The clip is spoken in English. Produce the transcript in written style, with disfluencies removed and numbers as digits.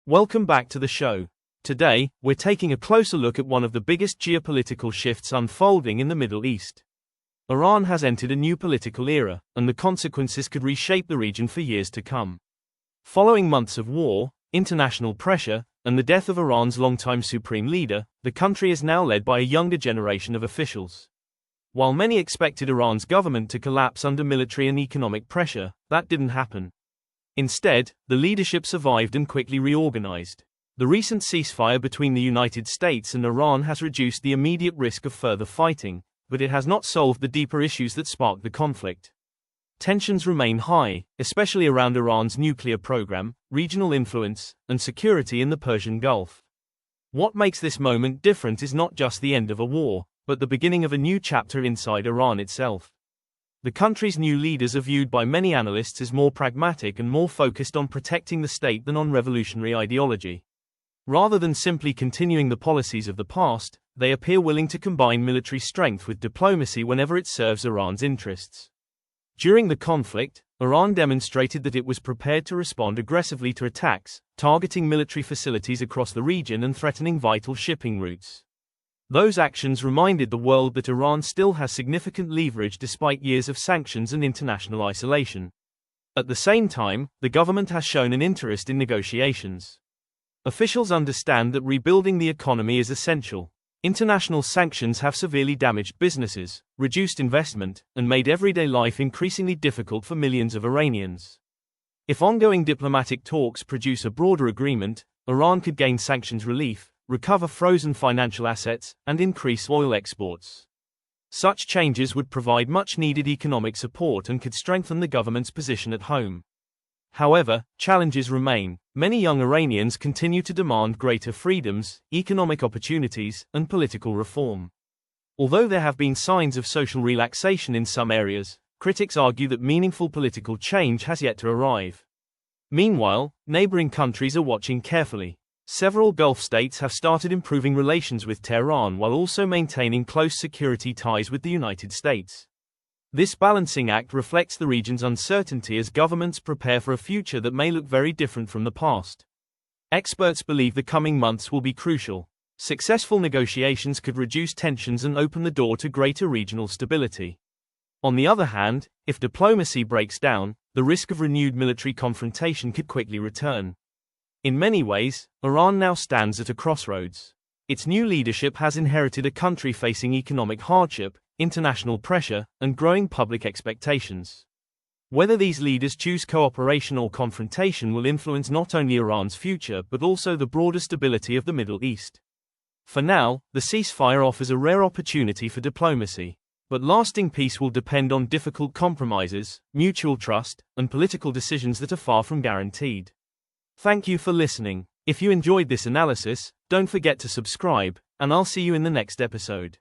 Welcome back to the show. Today, we're taking a closer look at one of the biggest geopolitical shifts unfolding in the Middle East. Iran has entered a new political era, and the consequences could reshape the region for years to come. Following months of war, international pressure, and the death of Iran's longtime supreme leader, the country is now led by a younger generation of officials. While many expected Iran's government to collapse under military and economic pressure, that didn't happen. Instead, the leadership survived and quickly reorganized. The recent ceasefire between the United States and Iran has reduced the immediate risk of further fighting, but it has not solved the deeper issues that sparked the conflict. Tensions remain high, especially around Iran's nuclear program, regional influence, and security in the Persian Gulf. What makes this moment different is not just the end of a war, but the beginning of a new chapter inside Iran itself. The country's new leaders are viewed by many analysts as more pragmatic and more focused on protecting the state than on revolutionary ideology. Rather than simply continuing the policies of the past, they appear willing to combine military strength with diplomacy whenever it serves Iran's interests. During the conflict, Iran demonstrated that it was prepared to respond aggressively to attacks, targeting military facilities across the region and threatening vital shipping routes. Those actions reminded the world that Iran still has significant leverage despite years of sanctions and international isolation. At the same time, the government has shown an interest in negotiations. Officials understand that rebuilding the economy is essential. International sanctions have severely damaged businesses, reduced investment, and made everyday life increasingly difficult for millions of Iranians. If ongoing diplomatic talks produce a broader agreement, Iran could gain sanctions relief, recover frozen financial assets, and increase oil exports. Such changes would provide much-needed economic support and could strengthen the government's position at home. However, challenges remain. Many young Iranians continue to demand greater freedoms, economic opportunities, and political reform. Although there have been signs of social relaxation in some areas, critics argue that meaningful political change has yet to arrive. Meanwhile, neighboring countries are watching carefully. Several Gulf states have started improving relations with Tehran while also maintaining close security ties with the United States. This balancing act reflects the region's uncertainty as governments prepare for a future that may look very different from the past. Experts believe the coming months will be crucial. Successful negotiations could reduce tensions and open the door to greater regional stability. On the other hand, if diplomacy breaks down, the risk of renewed military confrontation could quickly return. In many ways, Iran now stands at a crossroads. Its new leadership has inherited a country facing economic hardship, international pressure, and growing public expectations. Whether these leaders choose cooperation or confrontation will influence not only Iran's future but also the broader stability of the Middle East. For now, the ceasefire offers a rare opportunity for diplomacy, but lasting peace will depend on difficult compromises, mutual trust, and political decisions that are far from guaranteed. Thank you for listening. If you enjoyed this analysis, don't forget to subscribe, and I'll see you in the next episode.